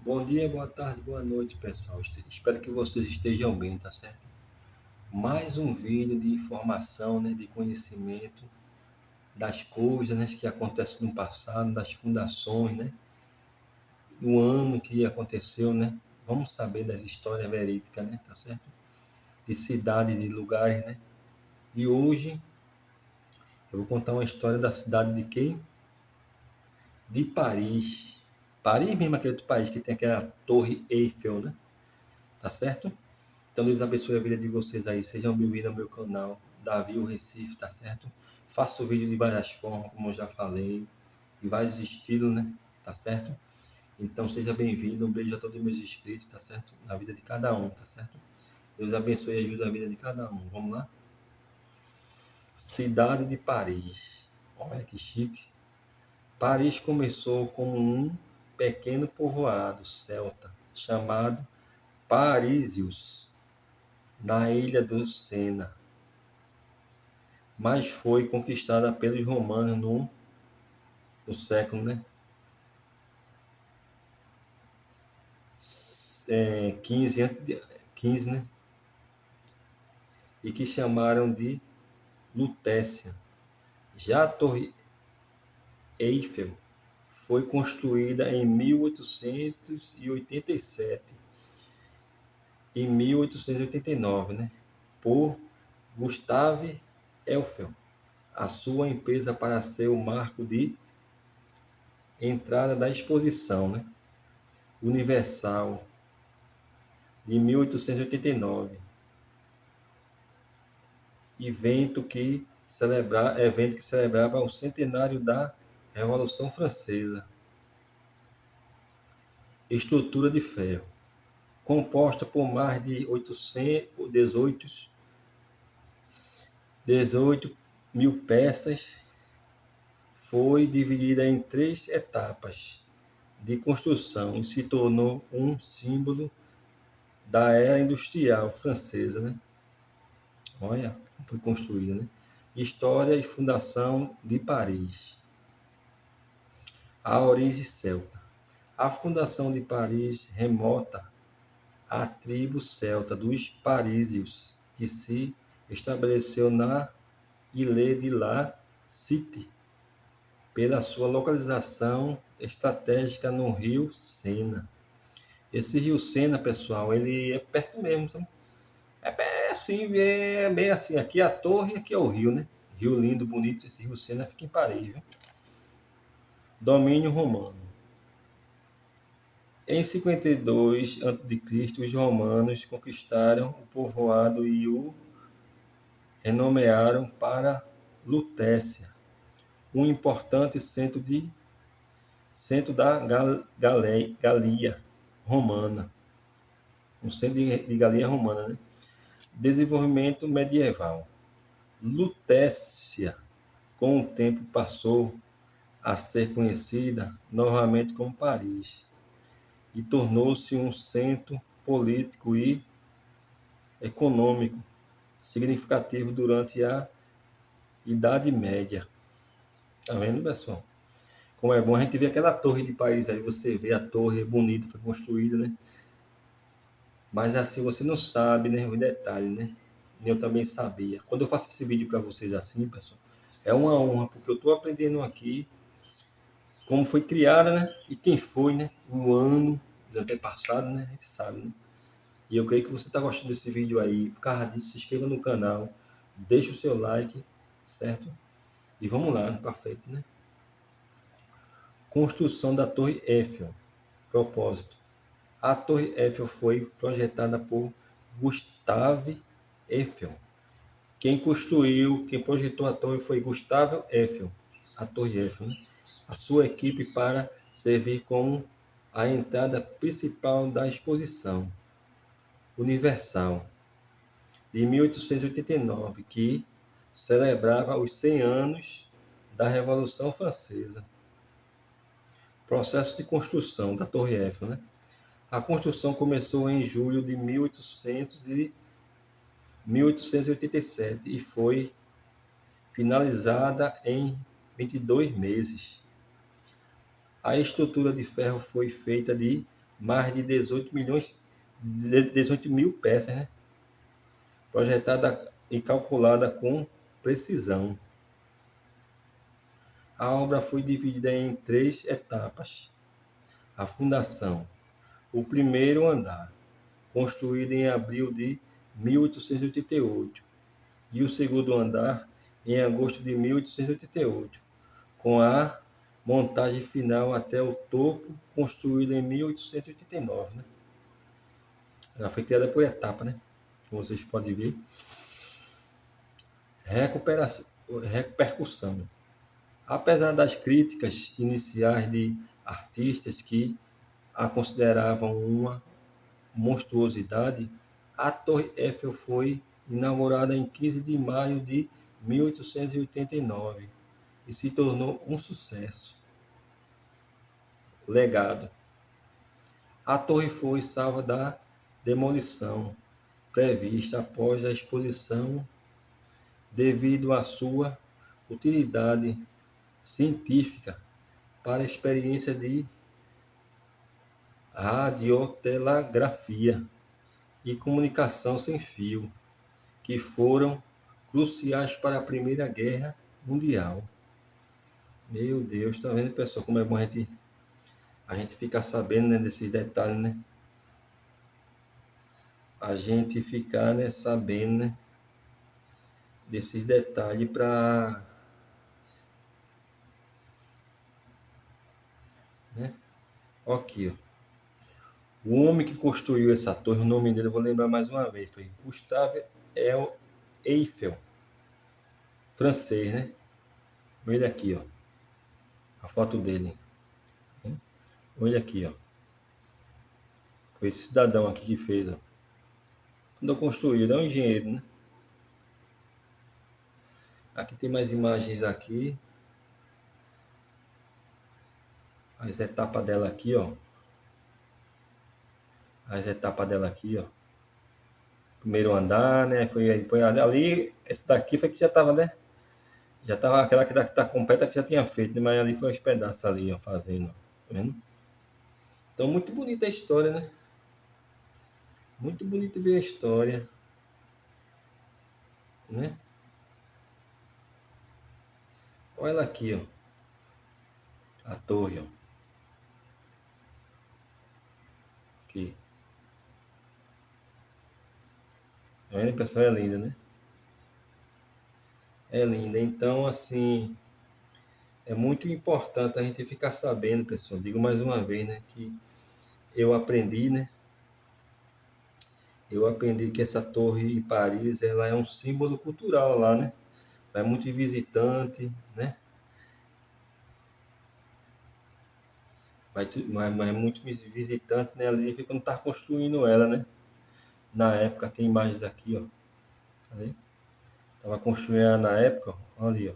Bom dia, boa tarde, boa noite, pessoal. Espero que vocês estejam bem, tá certo? Mais um vídeo de informação, né, de conhecimento das coisas, né, que acontecem no passado, das fundações, né, no ano que aconteceu, né? Vamos saber das histórias verídicas, né, tá certo? De cidades, de lugares, né? E hoje eu vou contar uma história da cidade de quem? De Paris. Paris mesmo, aquele outro país que tem aquela Torre Eiffel, né? Tá certo? Então, Deus abençoe a vida de vocês aí. Sejam bem-vindos ao meu canal, Davi o Recife, tá certo? Faço vídeo de várias formas, como eu já falei, de vários estilos, né? Tá certo? Então, seja bem-vindo. Um beijo a todos os meus inscritos, tá certo? Na vida de cada um, tá certo? Deus abençoe e ajude a vida de cada um. Vamos lá? Cidade de Paris. Olha que chique. Paris começou como um pequeno povoado celta chamado Parísios, na ilha do Sena, mas foi conquistada pelos romanos no século, né, 15, 15, né, e que chamaram de Lutécia. Já a Torre Eiffel foi construída em 1887 e 1889, né, por Gustave Eiffel, a sua empresa, para ser o marco de entrada da exposição, né, universal de 1889. Evento que celebrava o centenário da Revolução Francesa. Estrutura de ferro, composta por mais de 18 mil peças, foi dividida em 3 etapas de construção e se tornou um símbolo da era industrial francesa, né? Olha, foi construída, né? História e fundação de Paris. A origem celta. A fundação de Paris remota à tribo celta dos parísios, que se estabeleceu na ilha de La Cité, pela sua localização estratégica no rio Sena. Esse rio Sena, pessoal, ele é perto mesmo, sabe? Assim, é bem assim, aqui é a torre e aqui é o rio, né? Rio lindo, bonito, esse rio Sena fica em Paris, viu? Domínio romano. Em 52 a.C., os romanos conquistaram o povoado e o renomearam para Lutécia, um importante centro da Galia romana, um centro de Galia romana, né? Desenvolvimento medieval. Lutécia, com o tempo, passou a ser conhecida novamente como Paris e tornou-se um centro político e econômico significativo durante a Idade Média. Tá vendo, pessoal? Como é bom a gente ver aquela torre de Paris aí, você vê a torre bonita, foi construída, né? Mas assim você não sabe, né, os detalhes, né? Eu também sabia. Quando eu faço esse vídeo para vocês assim, pessoal, é uma honra, porque eu estou aprendendo aqui como foi criada, né? E quem foi, né? O ano do antepassado, né? A gente sabe, né? E eu creio que você está gostando desse vídeo aí. Por causa disso, se inscreva no canal, deixa o seu like, certo? E vamos lá, para frente, né? Construção da Torre Eiffel. Propósito. A Torre Eiffel foi projetada por Gustave Eiffel. Quem projetou a torre foi Gustave Eiffel, a Torre Eiffel, né? A sua equipe para servir como a entrada principal da exposição universal de 1889, que celebrava os 100 anos da Revolução Francesa. Processo de construção da Torre Eiffel, né? A construção começou em julho de 1887 e foi finalizada em 22 meses. A estrutura de ferro foi feita de mais de 18 mil peças, né? Projetada e calculada com precisão. A obra foi dividida em 3 etapas. A fundação. O primeiro andar, construído em abril de 1888, e o segundo andar em agosto de 1888, com a montagem final até o topo, construída em 1889. Né? Ela foi criada por etapa, né? Como vocês podem ver. Repercussão. Apesar das críticas iniciais de artistas que a consideravam uma monstruosidade, a Torre Eiffel foi inaugurada em 15 de maio de 1889 e se tornou um sucesso. Legado. A torre foi salva da demolição prevista após a exposição devido à sua utilidade científica para a experiência de radiotelegrafia e comunicação sem fio, que foram cruciais para a Primeira Guerra Mundial. Meu Deus, tá vendo, pessoal, como é bom a gente ficar sabendo, né, desses detalhes, né? A gente ficar, né, sabendo, né, desses detalhes para, né? Aqui, ó. O homem que construiu essa torre, o nome dele eu vou lembrar mais uma vez, foi Gustave Eiffel, francês, né? Olha aqui, ó, a foto dele. Olha aqui, ó. Foi esse cidadão aqui que fez, ó. Quando construiu, ele é um engenheiro, né? Aqui tem mais imagens aqui. As etapas dela aqui, ó. As etapas dela aqui, ó. Primeiro andar, né? Foi ali, esse daqui foi que já tava, né? Já tava aquela que tá completa que já tinha feito, né? Mas ali foi os pedaços ali, ó, fazendo, ó. Tá vendo? Então, muito bonita a história, né? Muito bonito ver a história, né? Olha ela aqui, ó. A torre, ó. Aqui. Tá vendo, pessoal? É linda, né? É linda. Então, assim, é muito importante a gente ficar sabendo, pessoal. Digo mais uma vez, né? Que eu aprendi, né? Eu aprendi que essa torre em Paris, ela é um símbolo cultural lá, né? Vai muito visitante, né? Vai muito visitante, né? Ali foi quando tá construindo ela, né? Na época, tem imagens aqui, ó. Tá vendo? Tava construindo ela na época, ó. Ali, ó.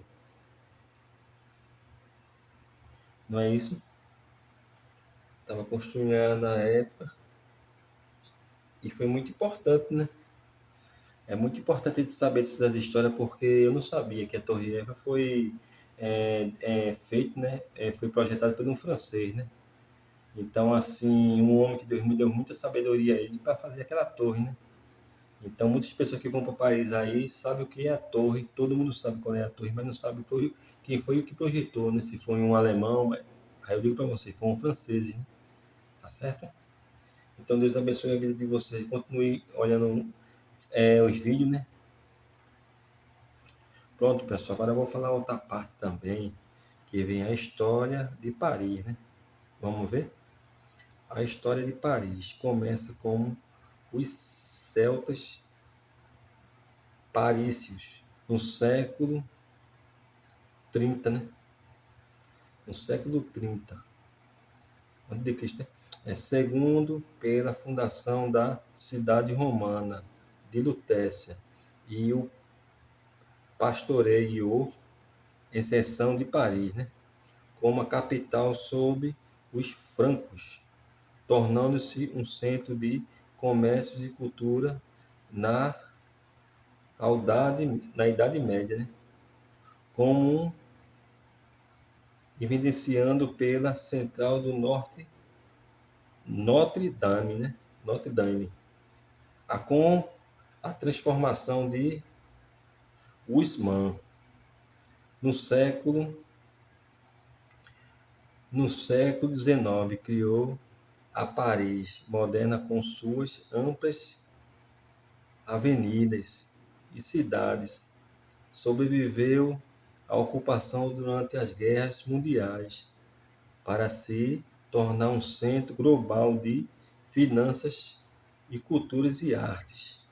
Não é isso? Tava construindo ela na época e foi muito importante, né? É muito importante a gente saber dessas histórias porque eu não sabia que a Torre Eiffel foi feito, né? Foi projetado por um francês, né? Então, assim, um homem que Deus me deu muita sabedoria a ele para fazer aquela torre, né? Então, muitas pessoas que vão para Paris aí sabem o que é a torre, todo mundo sabe qual é a torre, mas não sabe quem foi o que projetou, né? Se foi um alemão, aí eu digo para você, foi um francês, né? Tá certo? Então, Deus abençoe a vida de vocês. Continue olhando os vídeos, né? Pronto, pessoal. Agora eu vou falar outra parte também, que vem a história de Paris, né? Vamos ver? A história de Paris começa com os celtas parícios no século 30, né? No século 30 antes de Cristo, né? Segundo pela fundação da cidade romana de Lutécia e o pastoreio exceção de Paris, né? Como a capital sob os francos, tornando-se um centro de comércio e cultura na na Idade Média, né? Como evidenciando pela Central do Norte Notre Dame, né? Notre Dame. Com a transformação de Haussmann no século no século XIX, criou a Paris moderna com suas amplas avenidas e cidades. Sobreviveu à ocupação durante as guerras mundiais para se tornar um centro global de finanças e culturas e artes.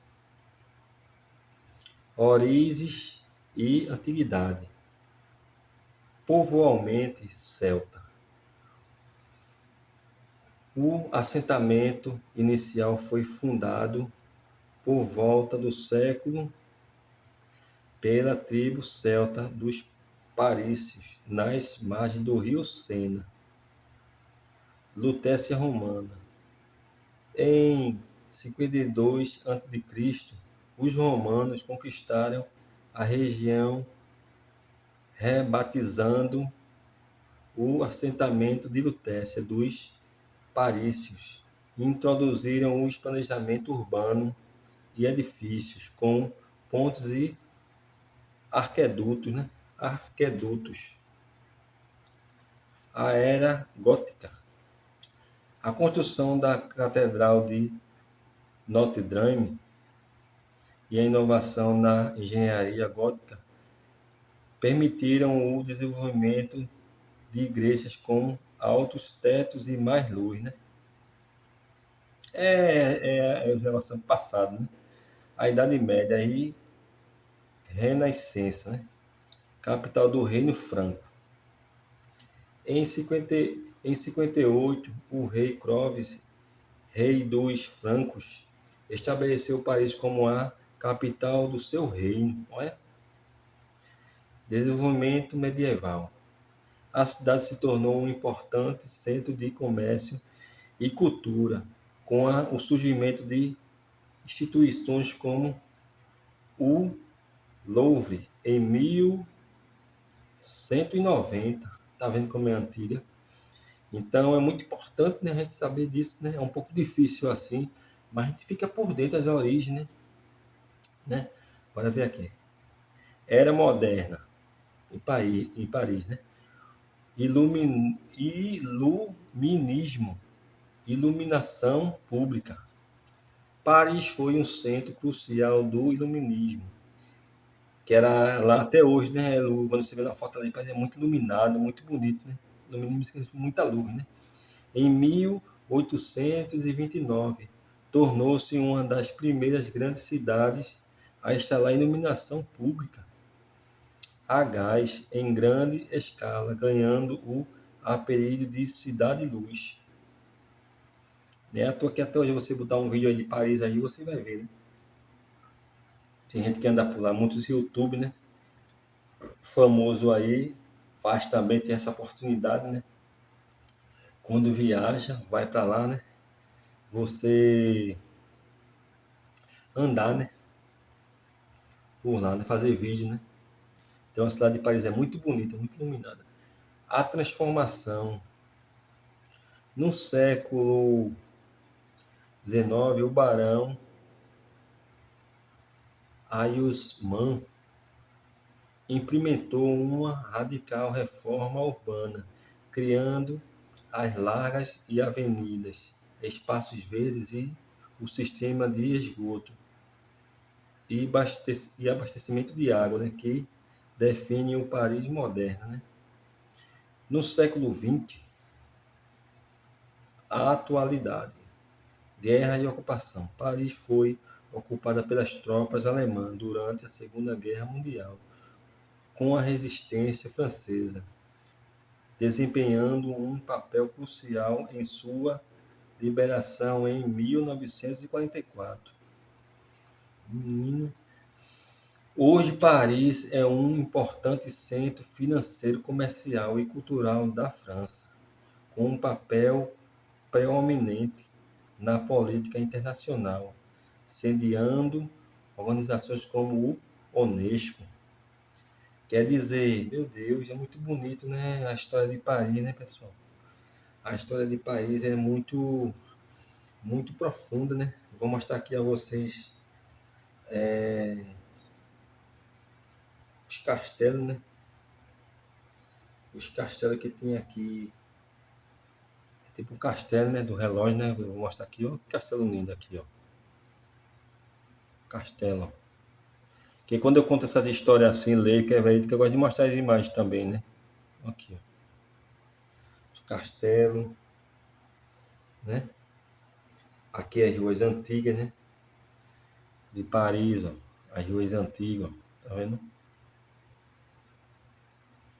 Origens e antiguidade. Povoalmente celta. O assentamento inicial foi fundado por volta do século pela tribo celta dos parícios, nas margens do rio Sena. Lutécia romana. Em 52 a.C., os romanos conquistaram a região, rebatizando o assentamento de Lutécia dos parícios. Introduziram o planejamento urbano e edifícios com pontes e arquedutos, né? Arquedutos. A era gótica. A construção da Catedral de Notre Dame e a inovação na engenharia gótica permitiram o desenvolvimento de igrejas com altos tetos e mais luz, né? É o negócio passado, né? A Idade Média e Renascença, né? Capital do Reino Franco. Em 58, o rei Clovis, rei dos francos, estabeleceu Paris como a capital do seu reino. Olha. Desenvolvimento medieval. A cidade se tornou um importante centro de comércio e cultura, com o surgimento de instituições como o Louvre, em 1190. Está vendo como é antiga? Então é muito importante, né, a gente saber disso, né? É um pouco difícil assim, mas a gente fica por dentro das origens, né? Bora ver aqui. Era moderna em Paris, né? Iluminismo, iluminação pública. Paris foi um centro crucial do iluminismo, que era lá até hoje, né? Quando você vê na foto ali, Paris é muito iluminado, muito bonito, né? Iluminismo significa muita luz, né? Em 1829, tornou-se uma das primeiras grandes cidades a instalar iluminação pública a gás em grande escala, ganhando o apelido de Cidade Luz. Né? À toa que até hoje você botar um vídeo aí de Paris aí, você vai ver, né? Tem gente que anda por lá, muitos YouTube, né? Famoso aí, faz também, tem essa oportunidade, né? Quando viaja, vai para lá, né? Você andar, né? Por lá, né? Fazer vídeo, né? Então a cidade de Paris é muito bonita, muito iluminada. A transformação. No século XIX, o barão Haussmann implementou uma radical reforma urbana, criando as largas e avenidas, espaços verdes e o sistema de esgoto e abastecimento de água, né, que define o Paris moderno. Né? No século XX, a atualidade, guerra e ocupação. Paris foi ocupada pelas tropas alemãs durante a Segunda Guerra Mundial, com a resistência francesa desempenhando um papel crucial em sua liberação em 1944. Hoje, Paris é um importante centro financeiro, comercial e cultural da França, com um papel preeminente na política internacional, sediando organizações como o Unesco. Quer dizer, meu Deus, é muito bonito, né? A história de Paris, né, pessoal? A história de Paris é muito, muito profunda, né? Vou mostrar aqui a vocês os castelos, né? Os castelos que tem aqui, é tipo um castelo, né? Do relógio, né? Vou mostrar aqui, ó. Que castelo lindo aqui, ó. Castelo. Porque quando eu conto essas histórias assim, leio, que é velho, que eu gosto de mostrar as imagens também, né? Aqui, ó. Castelo, né? Aqui as ruas antigas, né? De Paris, ó. As ruas antigas, ó. Tá vendo?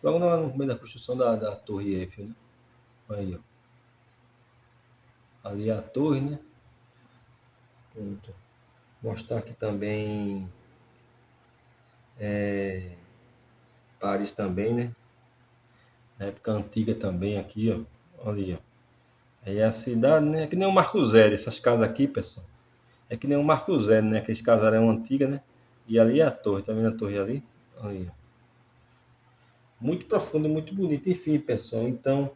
Logo no meio da construção da Torre Eiffel, né? Aí, ó. Ali é a torre, né? Pronto. Mostrar aqui também Paris também, né? Na época antiga também aqui, ó. Ali, ó. Aí é a cidade, né? É que nem o Marco Zero, essas casas aqui, pessoal. É que nem o Marco Zero, né? Aqueles casarão antiga, né? E ali é a torre, tá vendo a torre ali? Ali, ó. Muito profundo, muito bonito. Enfim, pessoal, então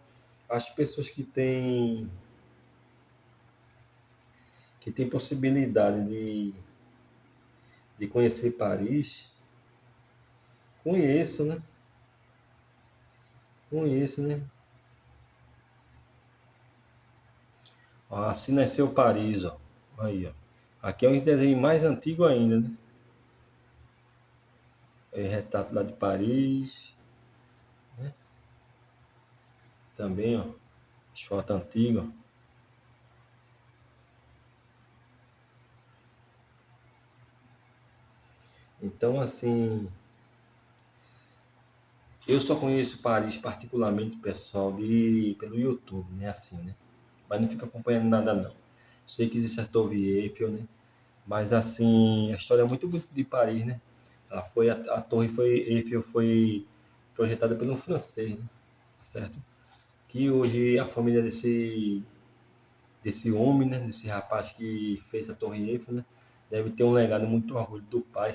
as pessoas que têm possibilidade de conhecer Paris, conheçam, né? Conheçam, né? Ó, assim nasceu Paris, ó. Aí, ó. Aqui é um desenho mais antigo ainda, né? É retrato lá de Paris, também, ó. As fotos antigas, ó. Então, assim, eu só conheço Paris particularmente, pessoal, pelo YouTube, né? Assim, né? Mas não fico acompanhando nada, não. Sei que existe a Torre Eiffel, né? Mas, assim, a história é muito bonita de Paris, né? A Torre Eiffel foi projetada por um francês, né? Tá certo? Que hoje a família desse homem, né? Desse rapaz que fez a Torre Eiffel, né? Deve ter um legado muito orgulho do pai.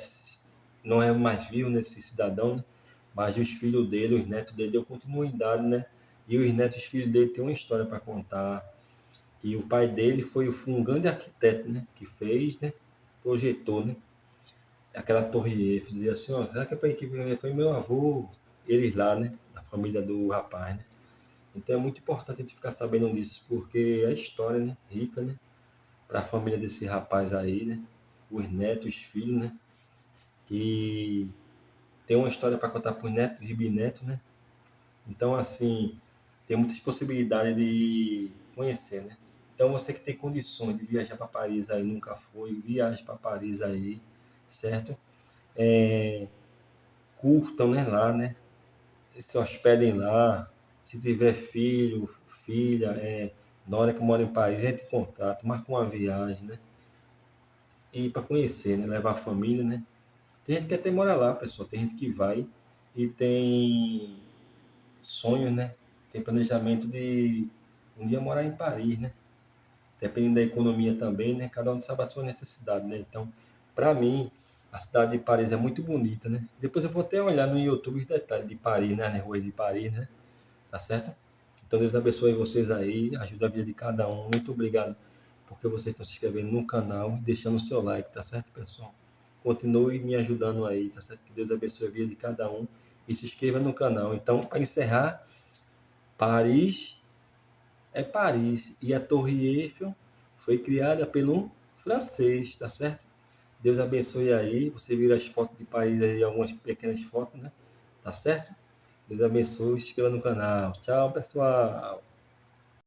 Não é mais vivo nesse cidadão, né? Mas os filhos dele, os netos dele, deu continuidade, né? E os netos, os filhos dele têm uma história para contar. E o pai dele foi um grande arquiteto, né? Que fez, né? Projetou, né? Aquela Torre Eiffel. Dizia assim, ó, será que foi meu avô, eles lá, né? Da família do rapaz, né? Então é muito importante a gente ficar sabendo disso, porque é história, né? Rica, né? Para a família desse rapaz aí, né? Os netos, os filhos, né? Que tem uma história para contar para os netos e bisnetos, né? Então, assim, tem muitas possibilidades de conhecer, né? Então, você que tem condições de viajar para Paris aí, nunca foi, viaje para Paris aí, certo? É, curtam, né, lá, né? Se hospedem lá. Se tiver filho, filha, na hora que mora em Paris, entre em contato, marca uma viagem, né? E para conhecer, né? Levar a família, né? Tem gente que até mora lá, pessoal. Tem gente que vai e tem sonhos, né? Tem planejamento de um dia morar em Paris, né? Dependendo da economia também, né? Cada um sabe a sua necessidade, né? Então, para mim, a cidade de Paris é muito bonita, né? Depois eu vou até olhar no YouTube os detalhes de Paris, né? As ruas de Paris, né? Tá certo? Então, Deus abençoe vocês aí, ajuda a vida de cada um. Muito obrigado porque vocês estão se inscrevendo no canal e deixando o seu like, tá certo, pessoal? Continue me ajudando aí, tá certo? Que Deus abençoe a vida de cada um e se inscreva no canal. Então, para encerrar, Paris é Paris e a Torre Eiffel foi criada por um francês, tá certo? Deus abençoe aí. Você vira as fotos de Paris aí, algumas pequenas fotos, né? Tá certo? Deus abençoe. Se inscreva no canal. Tchau, pessoal.